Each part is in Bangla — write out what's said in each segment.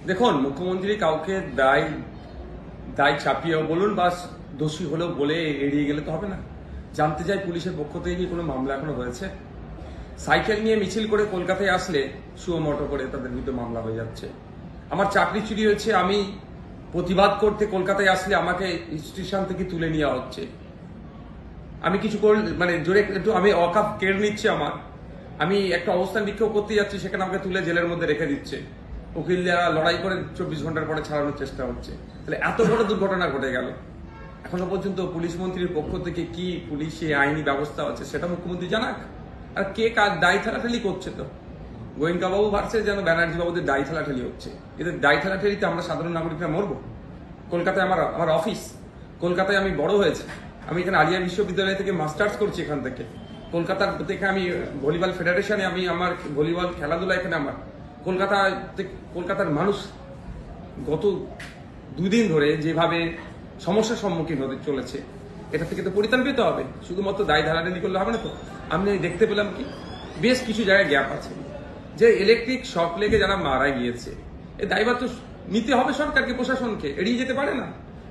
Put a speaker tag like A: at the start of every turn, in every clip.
A: দেখুন, মুখ্যমন্ত্রী কাউকে দায় চাপিয়েও বলুন বা দোষী হলেও বলে এড়িয়ে গেলে তো হবে না। জানতে চাই পুলিশের পক্ষ থেকে কি কোনো মামলা এখনো হয়েছে? সাইকেল নিয়ে মিছিল করে কলকাতায় আসলে সুমোটো করে তাদের বিরুদ্ধে মামলা হয়ে যাচ্ছে। আমার চাকরি চুরি হয়েছে, আমি প্রতিবাদ করতে কলকাতায় আসলে আমাকে স্টেশন থেকে তুলে নেওয়া হচ্ছে। আমি কিছু জোরে একটু আমি অকাপ কেড়ে নিচ্ছে আমার, আমি একটা অবস্থান বিক্ষোভ করতে যাচ্ছি, সেখানে আমাকে তুলে জেলের মধ্যে রেখে দিচ্ছে। উকিলরা লড়াই করে 24 ঘন্টার পরে ছাড়ানোর চেষ্টা হচ্ছে। তাহলে এত বড় দুর্ঘটনা ঘটে গেল, এখনো পর্যন্ত পুলিশ মন্ত্রীর পক্ষ থেকে কি পুলিশে আইনি ব্যবস্থা আছে সেটা মুখ্যমন্ত্রী জানাক। আর কে কার দায় ঠেলাঠেলি করছে? তো গোয়েঙ্কা বাবু ভাবছে যেন ব্যানার্জি বাবুদের দায় ঠেলাঠেলি হচ্ছে। এদের দায় ঠেলাঠেলিতে আমরা সাধারণ নাগরিকরা মরবো। কলকাতায় আমার অফিস, কলকাতায় আমি বড় হয়েছি, আমি এখানে আলিয়া বিশ্ববিদ্যালয় থেকে মাস্টার্স করছি এখান থেকে। কলকাতার থেকে আমি ভলিবল ফেডারেশনে আমি আমার ভলিবল খেলাধুলা এখানে আমার কলকাতার মানুষ গত 2 দিন ধরে যেভাবে সমস্যার সম্মুখীন হতে চলেছে, এটা থেকে তো পরিত্রাণ পেতে হবে। শুধুমাত্র দায় ধারাটালি করলে হবে না। তো আমি দেখতে পেলাম কি বেশ কিছু জায়গায় গ্যাপ আছে, যে ইলেকট্রিক শক লেগে যারা মারা গিয়েছে, এই দায়ভার তো নিতে হবে সরকারকে, প্রশাসনকে, এড়িয়ে যেতে পারে না।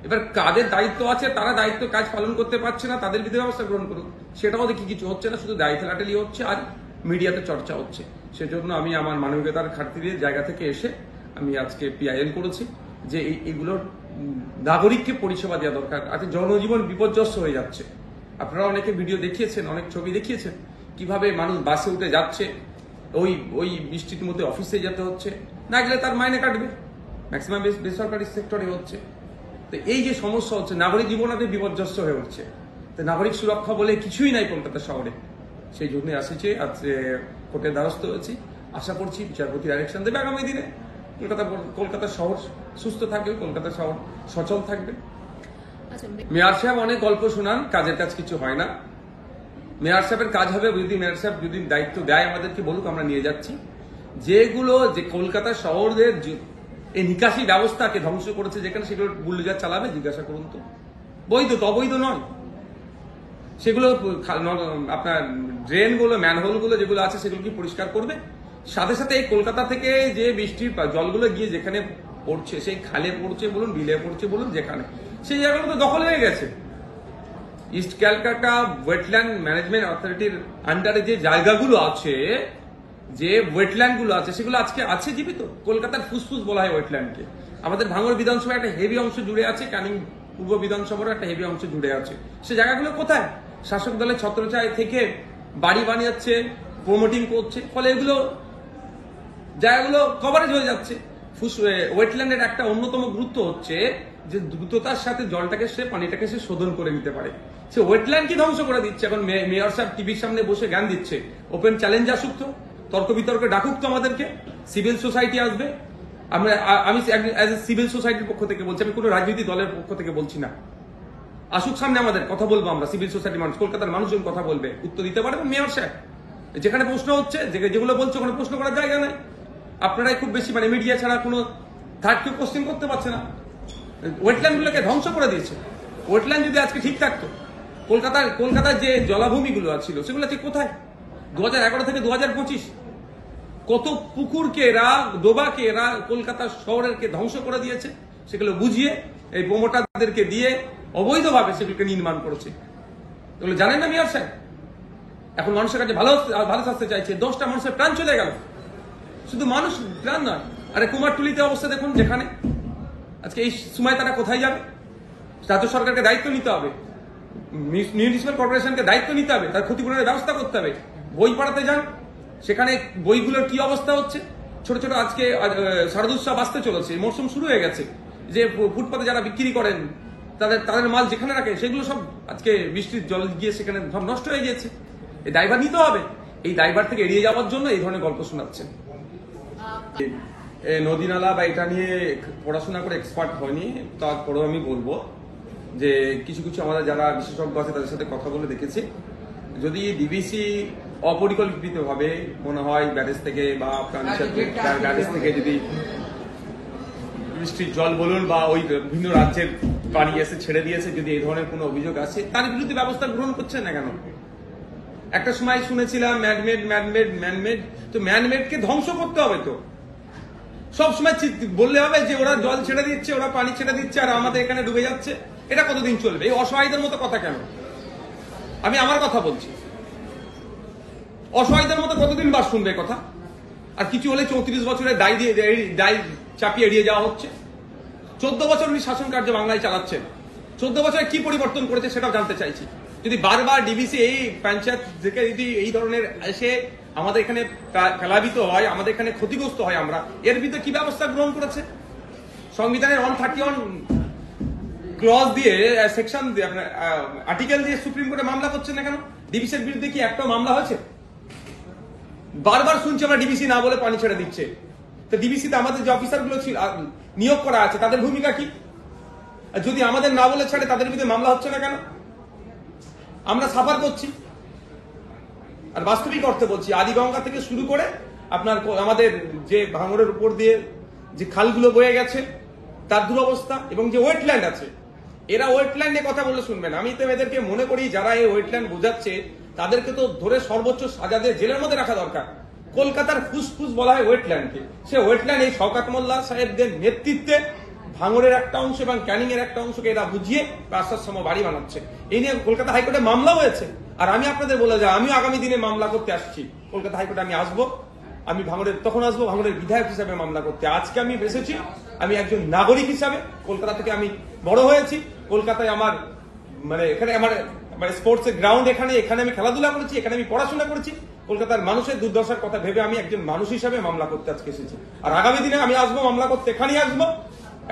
A: এবার কাদের দায়িত্ব আছে, তারা দায়িত্ব কাজ পালন করতে পারছে না, তাদের বিরুদ্ধে ব্যবস্থা গ্রহণ করুন। সেটাও দেখি কিছু হচ্ছে না, শুধু দায় ঠেলাঠেলি হচ্ছে আর মিডিয়াতে চর্চা হচ্ছে। সেজন্য আমি আমার মানবিকতার খাতিরের জায়গা থেকে এসে আমি আজকে পিআইএল করেছি যে এইগুলোর নাগরিককে পরিষেবা দেওয়া দরকার। আজকে জনজীবন বিপর্যস্ত হয়ে যাচ্ছে। আপনারা অনেকে ভিডিও দেখিয়েছেন, অনেক ছবি দেখিয়েছেন, কিভাবে মানুষ বাসে উঠে যাচ্ছে, ওই বৃষ্টির মধ্যে অফিসে যেতে হচ্ছে, না গেলে তার মাইনে কাটবে। ম্যাক্সিমাম বেসরকারি সেক্টরে হচ্ছে। তো এই যে সমস্যা হচ্ছে, নাগরিক জীবনাতে বিপর্যস্ত হয়ে উঠছে। তো নাগরিক সুরক্ষা বলে কিছুই নাই কলকাতা শহরে। সেই জন্য আসছে আজ কোর্টের দ্বারস্থ হয়েছি। আশা করছি বিচারপতি ডাইরেকশন দেবে আগামী দিনে কলকাতা শহর সুস্থ থাকবে, কলকাতা শহর সচল থাকবে। মেয়র সাহেব অনেক গল্প শোনান, কাজের কাজ কিছু হয় না। মেয়র সাহেবের কাজ হবে, মেয়র সাহেব যদি দায়িত্ব দেয় আমাদেরকে বলুক, আমরা নিয়ে যাচ্ছি। যেগুলো যে কলকাতা শহরের এই নিকাশি ব্যবস্থাকে ধ্বংস করেছে, যেখানে সেগুলো বুলডোজার চালাবে, জিজ্ঞাসা করুন তো। বৈধ তো অবৈধ নয় সেগুলো। আপনার ড্রেনগুলো, ম্যানহোলগুলো যেগুলো আছে সেগুলো কি পরিষ্কার করবে? সাথে সাথে এই কলকাতা থেকে যে বৃষ্টির জলগুলো গিয়ে যেখানে পড়ছে, সেই খালে পড়ছে বলুন, বিলে পড়ছে বলুন, যেখানে সেই জায়গাগুলো তো দখল হয়ে গেছে। ইস্ট ক্যালকাটা ওয়েটল্যান্ড ম্যানেজমেন্ট অথরিটির আন্ডারে যে জায়গাগুলো আছে, যে ওয়েটল্যান্ড গুলো আছে, সেগুলো আজকে আছে জীবিত। কলকাতার ফুসফুস বলা হয় ওয়েটল্যান্ডকে। আমাদের ভাঙড় বিধানসভায় একটা হেভি অংশ জুড়ে আছে, ক্যানিং পূর্ব বিধানসভার একটা হেভি অংশ জুড়ে আছে। সে জায়গাগুলো কোথায়? শাসক দলের ছত্রছায়া থেকে বাড়ি বানিয়েছে, প্রমোটিং করছে, ফলে এগুলো জায়গাগুলো কভারেজ হয়ে যাচ্ছে। ওয়েটল্যান্ডের একটা অন্যতম গুরুত্ব হচ্ছে যে দ্রুততার সাথে জলটাকে পানিটাকে শোধন করে নিতে পারে। সে ওয়েটল্যান্ড কি ধ্বংস করে দিচ্ছে। এখন মেয়র সাহেব টিভির সামনে বসে জ্ঞান দিচ্ছে। ওপেন চ্যালেঞ্জ আসুক তো, তর্ক বিতর্কে ডাকুক তো আমাদেরকে। সিভিল সোসাইটি আসবে, আমি সিভিল সোসাইটির পক্ষ থেকে বলছি, আমি কোনো রাজনৈতিক দলের পক্ষ থেকে বলছি না। আসুক সামনে, আমাদের কথা বলবো আমরা, সিভিল সোসাইটির মানুষ, কলকাতার মানুষজন কথা বলবে, উত্তর দিতে পারবেন মেয়র সাহেব। যেখানে প্রশ্ন হচ্ছে, যেগুলো বলছে ওখানে প্রশ্ন করার জায়গা নাই। আপনারাই খুব বেশি মিডিয়া ছাড়া কোনো থার্ড কেউ কোশ্চেন করতে পারছে না। ওয়েটল্যান্ড গুলোকে ধ্বংস করে দিয়েছে। ওয়েটল্যান্ড যদি আজকে ঠিক থাকতো, কলকাতার যে জলাভূমিগুলো ছিল সেগুলো ঠিক কোথায়? 2011 থেকে 2025 কত পুকুরকে এরা, ডোবাকে এরা কলকাতা শহরেরকে ধ্বংস করে দিয়েছে। সেগুলো বুঝিয়ে এই প্রমোটারদেরকে দিয়ে অবৈধভাবে সেগুলোকে নির্মাণ করেছে। এগুলো জানেন না মেয়র সাহেব? এখন মানুষের কাছে ভালো শাস্তি চাইছে। 10টা মানুষের প্রাণ চলে গেল। শুধু মানুষ প্রাণ নয়, আরে কুমারটুলিতে অবস্থা দেখুন, যেখানে আজকে এই সময় তারা কোথায় যাবে? রাজ্য সরকারকে দায়িত্ব নিতে হবে, মিউনিসিপ্যাল কর্পোরেশনকে দায়িত্ব নিতে হবে, তার ক্ষতিপূরণের ব্যবস্থা করতে হবে। বই পড়াতে যান, সেখানে বইগুলোর কি অবস্থা হচ্ছে। ছোট ছোট আজকে শারদোৎসব আসতে চলেছে, মরশুম শুরু হয়ে গেছে, যে ফুটপাতে যারা বিক্রি করেন তাদের মাল যেখানে রাখে সেগুলো সব আজকে বৃষ্টির জল গিয়ে সেখানে সব নষ্ট হয়ে গিয়েছে। এই দায়ভার নিতে হবে। এই দায়ভার থেকে এড়িয়ে যাওয়ার জন্য এই ধরনের গল্প শোনাচ্ছেন। নদী নালা বা এটা নিয়ে পড়াশোনা করে এক্সপার্ট হয়নি, তারপরেও আমি বলবো যে কিছু কিছু আমাদের যারা বিশেষজ্ঞ আছে তাদের সাথে কথা বলে দেখেছি। যদি ডিবিসি অপরিকল্পিতভাবে মনে হয় ব্যারেজ থেকে বা ব্যারেজ থেকে যদি বৃষ্টির জল বলুন বা ওই বিভিন্ন রাজ্যের পানি এসে ছেড়ে দিয়েছে, যদি এই ধরনের কোনো অভিযোগ আসে, তার বিরুদ্ধে ব্যবস্থা গ্রহণ করছেন না কেন? একটা সময় শুনেছিলাম ম্যানমেড, তো ম্যানমেডকে ধ্বংস করতে হবে। তো সবসময় বললে হবে যে ওরা জল ছেড়ে দিচ্ছে, ওরা পানি ছেড়ে দিচ্ছে, আর আমাদের এখানে ডুবে যাচ্ছে। এটা কতদিন চলবে? এই অসহায়দের মতো কথা কেন? আমি আমার কথা বলছি, অসহায়দের মতো কতদিন বাস শুনবে কথা? আর কিছু হলে 34 বছরের দায় চাপিয়ে এড়িয়ে যাওয়া হচ্ছে। 14 বছর উনি শাসন কার্য বাংলায় চালাচ্ছেন। 14 বছরে কি পরিবর্তন করেছে সেটাও জানতে চাইছি। যদি বারবার ডিবিসি এই পঞ্চায়েত থেকে যদি এই ধরনের এসে আমাদের এখানে প্লাবিত হয়, আমাদের এখানে ক্ষতিগ্রস্ত হয়, আমরা এর বিরুদ্ধে কি ব্যবস্থা গ্রহণ করেছে? সংবিধানের 131 ক্লজ দিয়ে, সেকশন দিয়ে, আপনার আর্টিকেল দিয়ে সুপ্রিম কোর্টে মামলা করছেন না কেন? ডিবিসির বিরুদ্ধে কি একটা মামলা হয়েছে? বারবার শুনছি আমরা ডিবিসি না বলে পানি ছেড়ে দিচ্ছে। তো ডিবিসিতে আমাদের যে অফিসারগুলো নিয়োগ করা আছে তাদের ভূমিকা কি? যদি আমাদের না বলে ছাড়ে তাদের বিরুদ্ধে মামলা হচ্ছে না কেন? আমরা সাফার করছি। আর বাস্তবিক অর্থে বলছি, আদিগঙ্গা থেকে শুরু করে আপনার আমাদের যে ভাঙড়ের উপর দিয়ে যে খালগুলো বয়ে গেছে তার দুরবস্থা, এবং যে ওয়েটল্যান্ড আছে, এরা ওয়েটল্যান্ডে কথা বলে শুনবেন। আমি তো এদেরকে মনে করি যারা এই ওয়েটল্যান্ড বোঝাচ্ছে তাদেরকে তো ধরে সর্বোচ্চ সাজা দিয়ে জেলের মধ্যে রাখা দরকার। কলকাতার ফুসফুস বলা হয় ওয়েটল্যান্ডকে। সে ওয়েটল্যান্ড এই শওকত মোল্লা সাহেবদের নেতৃত্বে ভাঙড়ের একটা অংশ এবং ক্যানিং এর একটা অংশকে এরা বুঝিয়ে রাস্তার সময় বাড়ি বানাচ্ছে। এই নিয়ে কলকাতা হাইকোর্টে মামলা হয়েছে। আর আমি আপনাদের বলে যাই, আমিও আগামী দিনে মামলা করতে আসছি কলকাতা হাইকোর্টে। আমি আসবো, আমি ভাঙড়ের তখন আসবো ভাঙড়ের বিধায়ক হিসাবে মামলা করতে। আজকে আমি এসেছি আমি একজন নাগরিক হিসাবে। কলকাতা থেকে আমি বড় হয়েছি, কলকাতায় আমার এখানে আমার স্পোর্টস এর গ্রাউন্ড, এখানে আমি খেলাধুলা করেছি, এখানে আমি পড়াশোনা করেছি। কলকাতার মানুষের দুর্দশার কথা ভেবে আমি একজন মানুষ হিসাবে মামলা করতে আজকে এসেছি। আর আগামী দিনে আমি আসবো মামলা করতে, এখানেই আসবো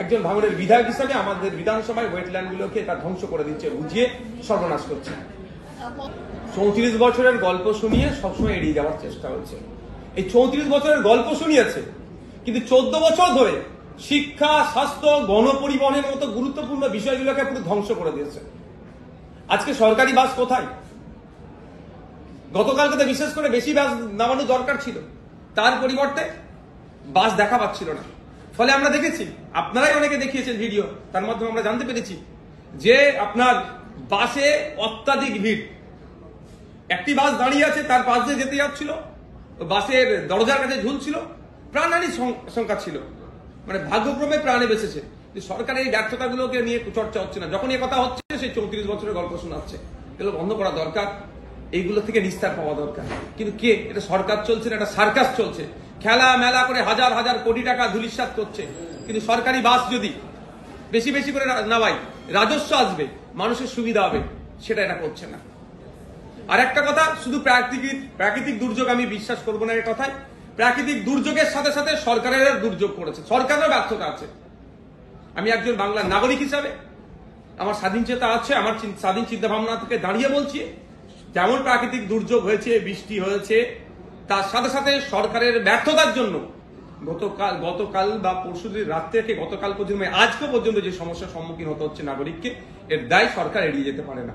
A: একজন ভাঙড়ের বিধায়ক হিসাবে। আমাদের বিধানসভায় ওয়েটল্যান্ড গুলোকে এটা ধ্বংস করে দিচ্ছে, বুঝিয়ে সর্বনাশ করছে। 34 বছরের গল্প শুনিয়ে সবসময় এড়িয়ে যাওয়ার চেষ্টা হচ্ছে। এই 34 বছরের গল্প শুনিয়েছে, কিন্তু 14 বছর ধরে শিক্ষা, স্বাস্থ্য, গণপরিবহনের মতো গুরুত্বপূর্ণ বিষয়গুলোকে পুরো ধ্বংস করে দিয়েছে। আজকে সরকারি বাস কোথায়? গতকালকে তো বিশেষ করে বেশি বাস নামানো দরকার ছিল, তার পরিবর্তে বাস দেখা পাচ্ছিল না। ফলে আমরা দেখেছি, আপনারাই অনেকে দেখিয়েছেন ভিডিও, তার মাধ্যমে আমরা জানতে পেরেছি যে আপনার বাসে অত্যাধিক ভিড়। একটি বাস দাঁড়িয়ে আছে, তার পাশ দিয়ে যেতে যাচ্ছিল, বাসের দরজার কাছে ঝুলছিল, প্রাণহানির সংখ্যা ছিল। ভাগ্যক্রমে প্রাণে বেঁচেছে। সরকারের এই ব্যর্থতাগুলোকে নিয়ে চর্চা হচ্ছে না। যখন এই কথা হচ্ছে সেই 34 বছরের গল্প শোনাচ্ছে। এগুলো বন্ধ করা দরকার, এইগুলো থেকে নিস্তার পাওয়া দরকার। কিন্তু কে? এটা সরকার চলছে না, এটা সার্কাস চলছে। খেলা মেলা করে হাজার হাজার কোটি টাকা ধুলিস্যাৎ করছে। কিন্তু সরকারি বাস যদি বেশি বেশি করে নামায়, রাজস্ব আসবে, মানুষের সুবিধা হবে, সেটা এটা করছে না। আর একটা কথা, শুধু প্রাকৃতিক দুর্যোগ আমি বিশ্বাস করবো না এই কথায়। প্রাকৃতিক দুর্যোগের সাথে সাথে সরকারের দুর্যোগ করেছে, সরকারের ব্যর্থতা আছে। আমি একজন বাংলার নাগরিক হিসাবে আমার স্বাধীনচেতা আছে, আমার স্বাধীন চিন্তা ভাবনা থেকে দাঁড়িয়ে বলছি, যেমন প্রাকৃতিক দুর্যোগ হয়েছে, বৃষ্টি হয়েছে, তার সাথে সাথে সরকারের ব্যর্থতার জন্য গতকাল বা পরশুদিন রাত থেকে গতকাল পর্যন্ত, আজকে পর্যন্ত যে সমস্যার সম্মুখীন হতে হচ্ছে নাগরিককে, এর দায় সরকার এড়িয়ে যেতে পারে না।